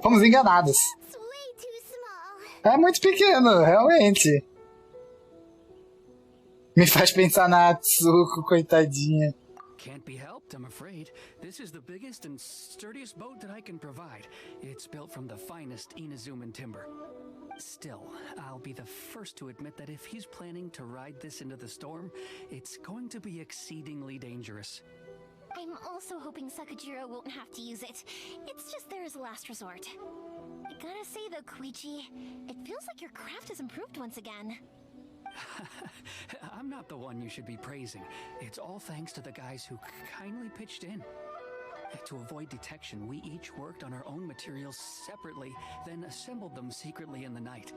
Fomos enganados. É muito pequeno, realmente. Me faz pensar na Atsuko, coitadinha. Can't be helped, I'm afraid. This is the biggest and sturdiest boat that I can provide. It's built from the finest Inazuman timber. Still, I'll be the first to admit that if he's planning to ride this into the storm, it's going to be exceedingly dangerous. I'm also hoping Sakajiro won't have to use it. It's just there as a last resort. I gotta say though, Koichi, it feels like your craft has improved once again. I'm not the one you should be praising. It's all thanks to the guys who kindly pitched in. To avoid detection, we each worked on our own materials separately, then assembled them secretly in the night.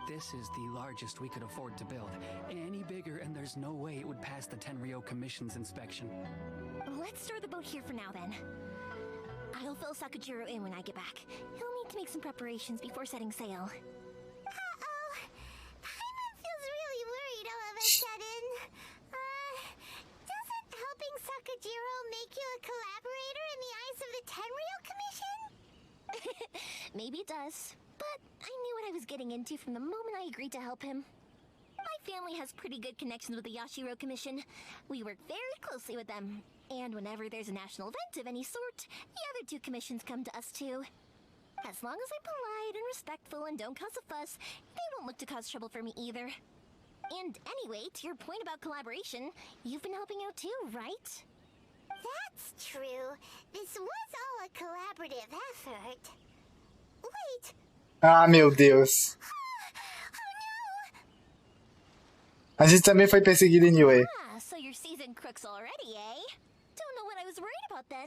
This is the largest we could afford to build. Any bigger and there's no way it would pass the Tenryou Commission's inspection. Let's store the boat here for now then. I'll fill Sakajiro in when I get back. He'll need to make some preparations before setting sail. Uh-oh. Paimon feels really worried all of a sudden. Doesn't helping Sakajiro make you a collaborator in the eyes of the Tenryou Commission? Maybe it does, but I knew what I was getting into from the moment I agreed to help him. My family has pretty good connections with the Yashiro Commission. We work very closely with them. And whenever there's a national event of any sort, the other two commissions come to us too. As long as I'm polite and respectful and don't cause a fuss, they won't look to cause trouble for me either. And anyway, to your point about collaboration, you've been helping out too, right? That's true. This was all a collaborative effort. Wait. Ah, meu Deus. A gente também foi perseguido anyway. Ah, so you're seasoned crooks already, eh? Don't know what I was worried about then.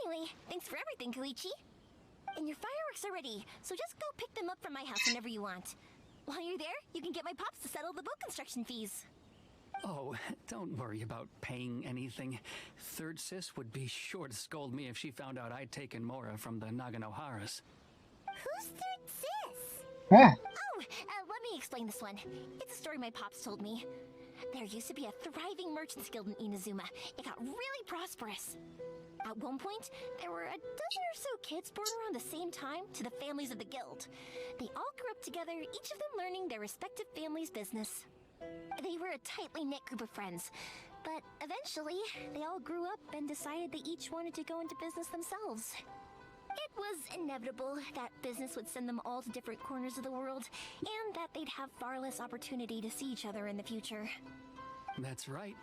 Anyway, thanks for everything, Koichi. And your fireworks are ready, so just go pick them up from my house whenever you want. While you're there, you can get my pops to settle the boat construction fees. Oh, don't worry about paying anything. Third Sis would be sure to scold me if she found out I'd taken Mora from the Naganoharas. Who's Third Sis? É. Let me explain this one. It's a story my pops told me. There used to be a thriving merchants guild in Inazuma. It got really prosperous. At one point, there were a dozen or so kids born around the same time to the families of the guild. They all grew up together, each of them learning their respective family's business. They were a tightly knit group of friends, but eventually, they all grew up and decided they each wanted to go into business themselves. It was inevitable that business would send them all to different corners of the world, and that they'd have far less opportunity to see each other in the future. That's right.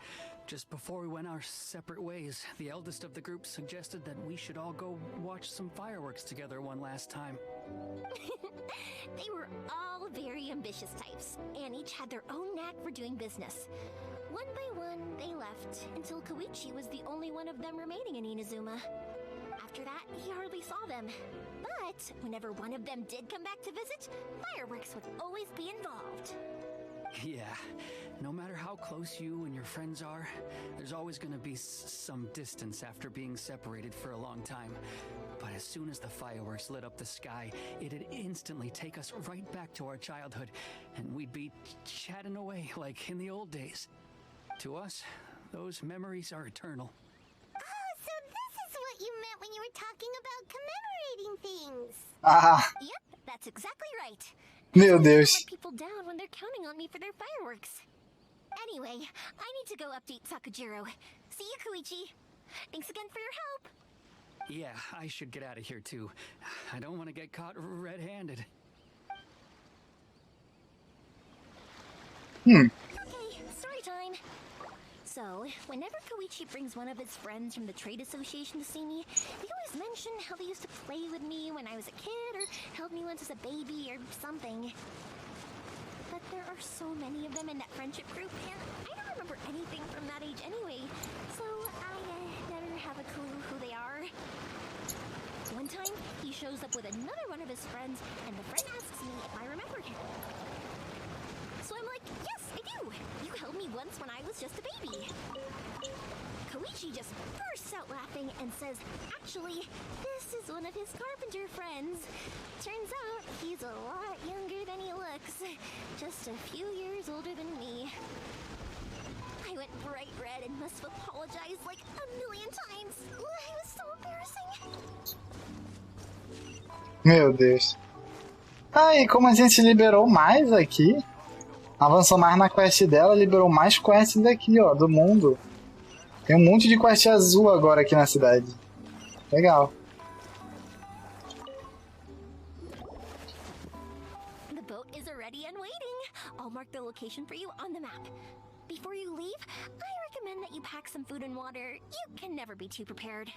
Just before we went our separate ways, the eldest of the group suggested that we should all go watch some fireworks together one last time. They were all very ambitious types, and each had their own knack for doing business. One by one, they left, until Koichi was the only one of them remaining in Inazuma. After that, he hardly saw them. But whenever one of them did come back to visit, fireworks would always be involved. Yeah, no matter how close you and your friends are, there's always going to be some distance after being separated for a long time. But as soon as the fireworks lit up the sky, it'd instantly take us right back to our childhood, and we'd be chatting away like in the old days. To us, those memories are eternal. Oh, so this is what you meant when you were talking about commemorating things. Ah, Yep, that's exactly right. meu I Deus. let people down when they're counting on me for their fireworks. Anyway, I need to go update Sakajiro. See you, Koichi. Thanks again for your help. Yeah, I should get out of here too. I don't want to get caught red-handed. Okay, story time. So, whenever Koichi brings one of his friends from the trade association to see me, they always mention how they used to play with me when I was a kid, or held me once as a baby, or something. But there are so many of them in that friendship group, and I don't remember anything from that age anyway, so I never have a clue who they are. One time, he shows up with another one of his friends, and the friend asks me if I remember him. So I'm like, yes, I do! You held me once when I was just a baby. Koichi just bursts out laughing and says, actually, this is one of his carpenter friends. Turns out, he's a lot younger than he looks. Just a few years older than me. I went bright red and must have apologized like a million times. It was so embarrassing. Meu Deus. Ah, e como a gente liberou mais aqui, avançou mais na quest dela, liberou mais quests daqui, ó, do mundo. Tem um monte de quest azul agora aqui na cidade. Legal. The boat is already and waiting. I'll mark the location for you on the map. Before you leave, I recommend that you pack some food and water. You can never be too prepared.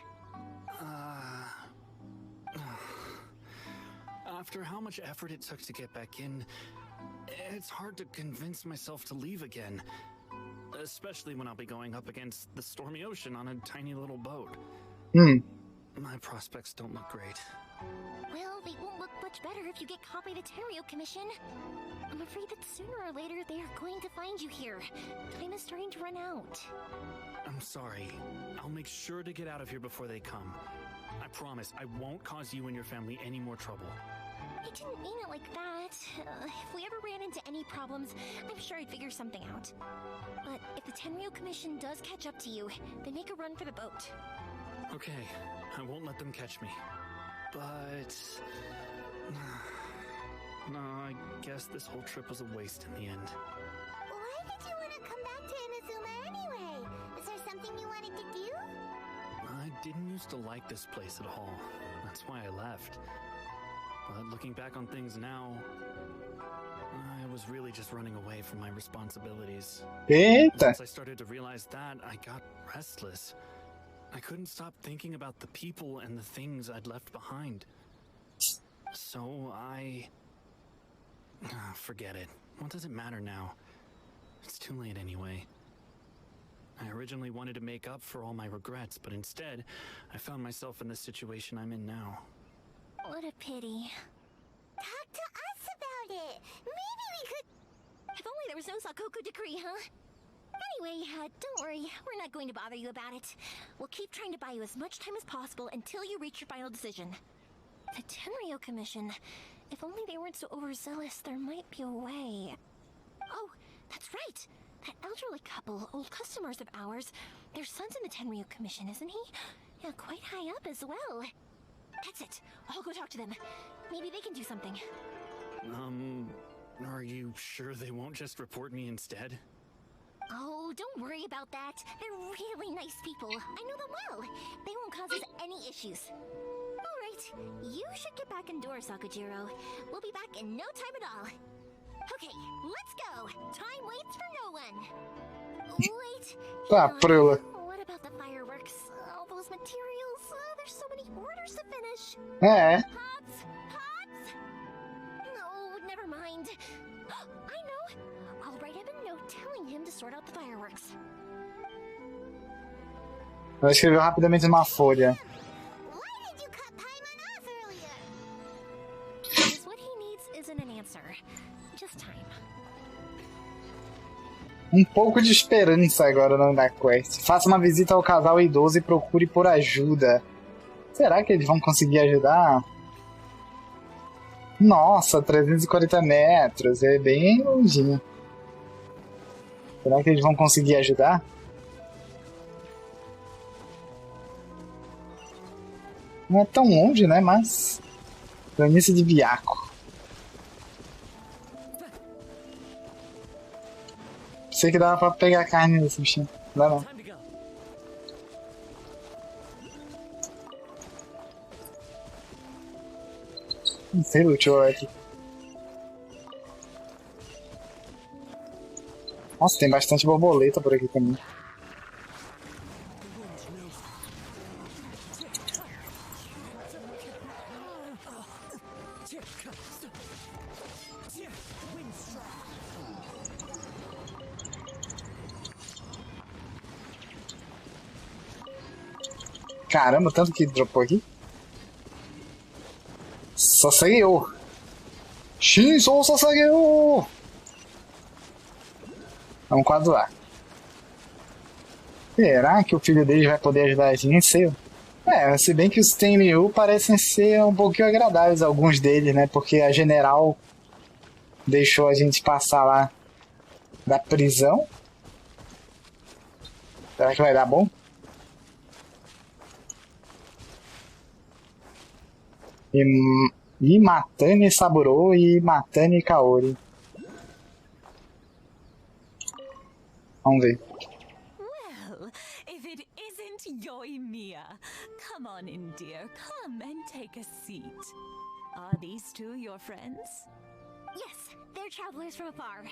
After how much effort it took to get back in, it's hard to convince myself to leave again. Especially when I'll be going up against the stormy ocean on a tiny little boat. My prospects don't look great. Well, they won't look much better if you get caught by the Tenryou Commission. I'm afraid that sooner or later they are going to find you here. Time is starting to run out. I'm sorry. I'll make sure to get out of here before they come. I promise I won't cause you and your family any more trouble. I didn't mean it like that. If we ever ran into any problems, I'm sure I'd figure something out. But if the Tenryou Commission does catch up to you, then make a run for the boat. Okay, I won't let them catch me. But... no, I guess this whole trip was a waste in the end. Why did you want to come back to Inazuma anyway? Is there something you wanted to do? I didn't used to like this place at all. That's why I left. But looking back on things now, I was really just running away from my responsibilities. Eita! Once I started to realize that, I got restless. I couldn't stop thinking about the people and the things I'd left behind. So forget it. What does it matter now? It's too late anyway. I originally wanted to make up for all my regrets, but instead, I found myself in the situation I'm in now. What a pity. Talk to us about it. Maybe we could... If only there was no Sakoku decree, huh? Anyway, don't worry. We're not going to bother you about it. We'll keep trying to buy you as much time as possible until you reach your final decision. The Tenryou Commission. If only they weren't so overzealous, there might be a way. Oh, that's right. That elderly couple, old customers of ours. Their son's in the Tenryou Commission, isn't he? Yeah, quite high up as well. That's it. I'll go talk to them. Maybe they can do something. Are you sure they won't just report me instead? Oh, don't worry about that. They're really nice people. I know them well. They won't cause us any issues. All right, you should get back indoors, Sakujiro. We'll be back in no time at all. Okay, let's go. Time waits for no one. Wait. Tá, prula. What about the fireworks? All those materials? There's so many orders to finish. É. Pots! Pots! No, never mind. I know. I'll write him a note telling him to sort out the fireworks. Ela escreveu rapidamente numa folha. Why did you cut Paimon off earlier? Because what he needs isn't an answer. Just time. Um pouco de esperança agora no da quest. Faça uma visita ao casal idoso e procure por ajuda. Será que eles vão conseguir ajudar? Nossa, 340 metros. É bem longinho. Será que eles vão conseguir ajudar? Não é tão longe, né? Mas... planície de Biaco. Sei que dava pra pegar carne nesse bichinho. Não dá não. Não sei, luteou aqui. Nossa, tem bastante borboleta por aqui também. Caramba, tanto que dropou aqui. Sasageo! Shinsou Sasageo! Vamos quadrar. Será que o filho dele vai poder ajudar a gente? Sei. É, se bem que os Tenryou parecem ser um pouquinho agradáveis, alguns deles, né? Porque a general deixou a gente passar lá da prisão. Será que vai dar bom? E Imatani Saburo e Imatani Kaori. Vamos ver. Well, if it isn't Yoimiya. Come on in, dear. Come and take a seat. Are these two your friends? Yes, they're travelers from afar.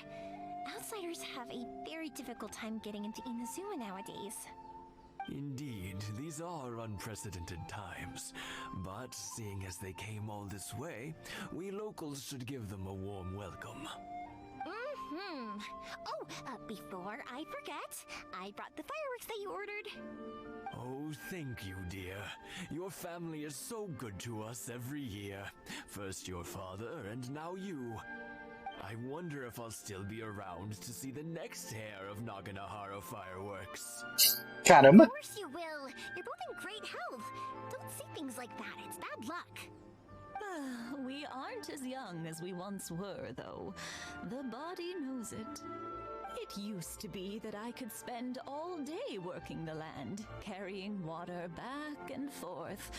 Outsiders have a very difficult time getting into Inazuma nowadays. Indeed, these are unprecedented times. But seeing as they came all this way, we locals should give them a warm welcome. Oh, before I forget, I brought the fireworks that you ordered. Oh, thank you, dear. Your family is so good to us every year. First your father, and now you. I wonder if I'll still be around to see the next hair of Naganahara fireworks. Caramba! Of course you will. You're both in great health. Don't say things like that. It's bad luck. We aren't as young as we once were, though. The body knows it. It used to be that I could spend all day working the land, carrying water back and forth.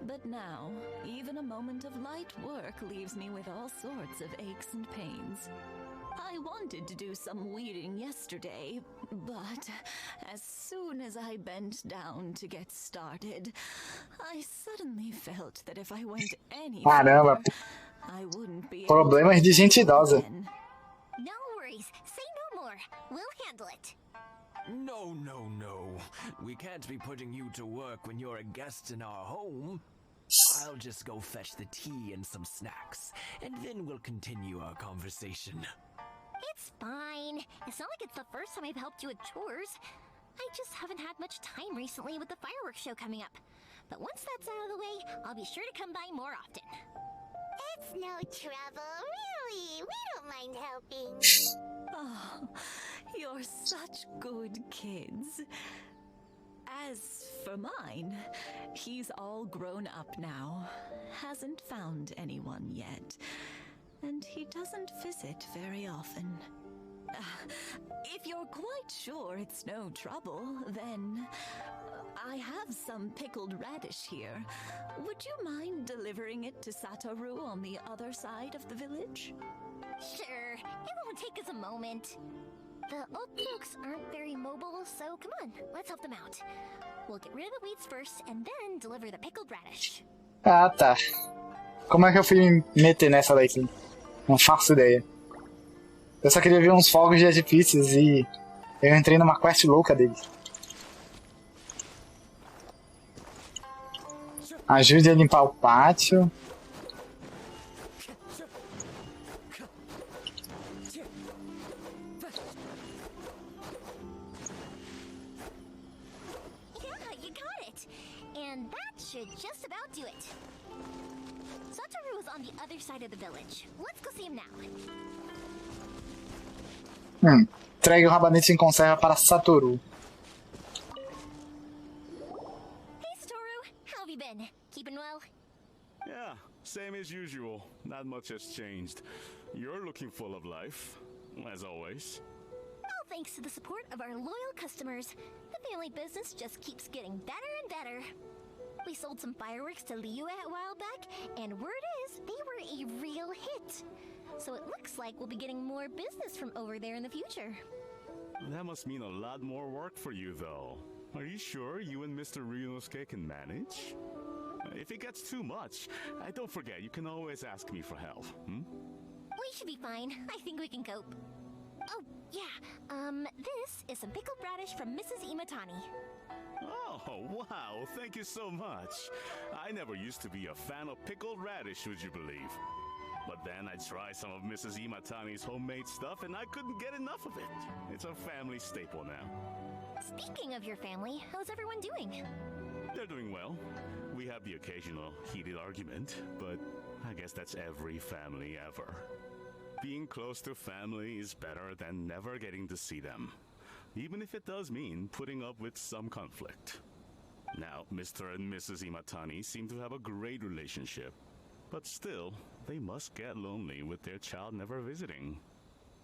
But now, even a moment of light work leaves me with all sorts of aches and pains. I wanted to do some weeding yesterday, but as soon as I bent down to get started, I suddenly felt that if I went any Caramba. further, I wouldn't be able Problemas to de gente idosa. again. No worries. Say no more. We'll handle it. No, no, no. We can't be putting you to work when you're a guest in our home. I'll just go fetch the tea and some snacks, and then we'll continue our conversation. It's fine. It's not like it's the first time I've helped you with chores. I just haven't had much time recently with the fireworks show coming up. But once that's out of the way, I'll be sure to come by more often. It's no trouble, really. We don't mind helping. Oh, you're such good kids. As for mine, he's all grown up now, hasn't found anyone yet, and he doesn't visit very often. If you're quite sure it's no trouble, then I have some pickled radish here. Would you mind delivering it to Satoru on the other side of the village? Sure, it won't take us a moment. The old folks aren't very mobile, so come on, let's help them out. We'll get rid of the weeds first and then deliver the pickled radish. Ah, tá. Como é que eu fui me meter nessa daqui? Não faço ideia. Eu só queria ver uns fogos de artifícios e eu entrei numa quest louca deles. Ajude a limpar o pátio. Yeah, you got it. And that should just about do it. Satoru is on the other side of the village. Let's go see him now. Entregue o rabanete em conserva para Satoru. Hey, Satoru. How have you been? Keeping well? Yeah, same as usual. Not much has changed. You're looking full of life, as always. All thanks to the support of our loyal customers, the family business just keeps getting better and better. We sold some fireworks to Liu a while back, and word is they were a real hit. So it looks like we'll be getting more business from over there in the future. That must mean a lot more work for you, though. Are you sure you and Mr. Ryunosuke can manage? If it gets too much, don't forget, you can always ask me for help, We should be fine. I think we can cope. Oh, yeah. This is some pickled radish from Mrs. Imatani. Oh, wow, thank you so much. I never used to be a fan of pickled radish, would you believe? But then I tried some of Mrs. Imatani's homemade stuff and I couldn't get enough of it. It's a family staple now. Speaking of your family, how's everyone doing? They're doing well. We have the occasional heated argument, but I guess that's every family ever. Being close to family is better than never getting to see them, even if it does mean putting up with some conflict. Now, Mr. and Mrs. Imatani seem to have a great relationship, but still, they must get lonely with their child never visiting.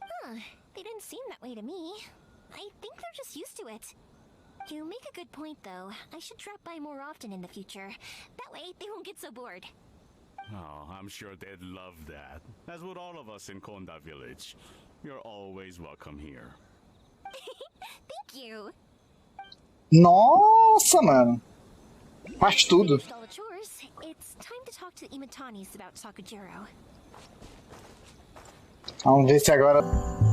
Huh, they didn't seem that way to me. I think they're just used to it. You make a good point, though. I should drop by more often in the future. That way, they won't get so bored. Oh, I'm sure they'd love that. As would all of us in Konda Village. You're always welcome here. Thank you. Nossa, mano. Faz tudo. Finished all the chores. It's time to talk to the Imatanis about Sakujiro. Vamos ver se agora...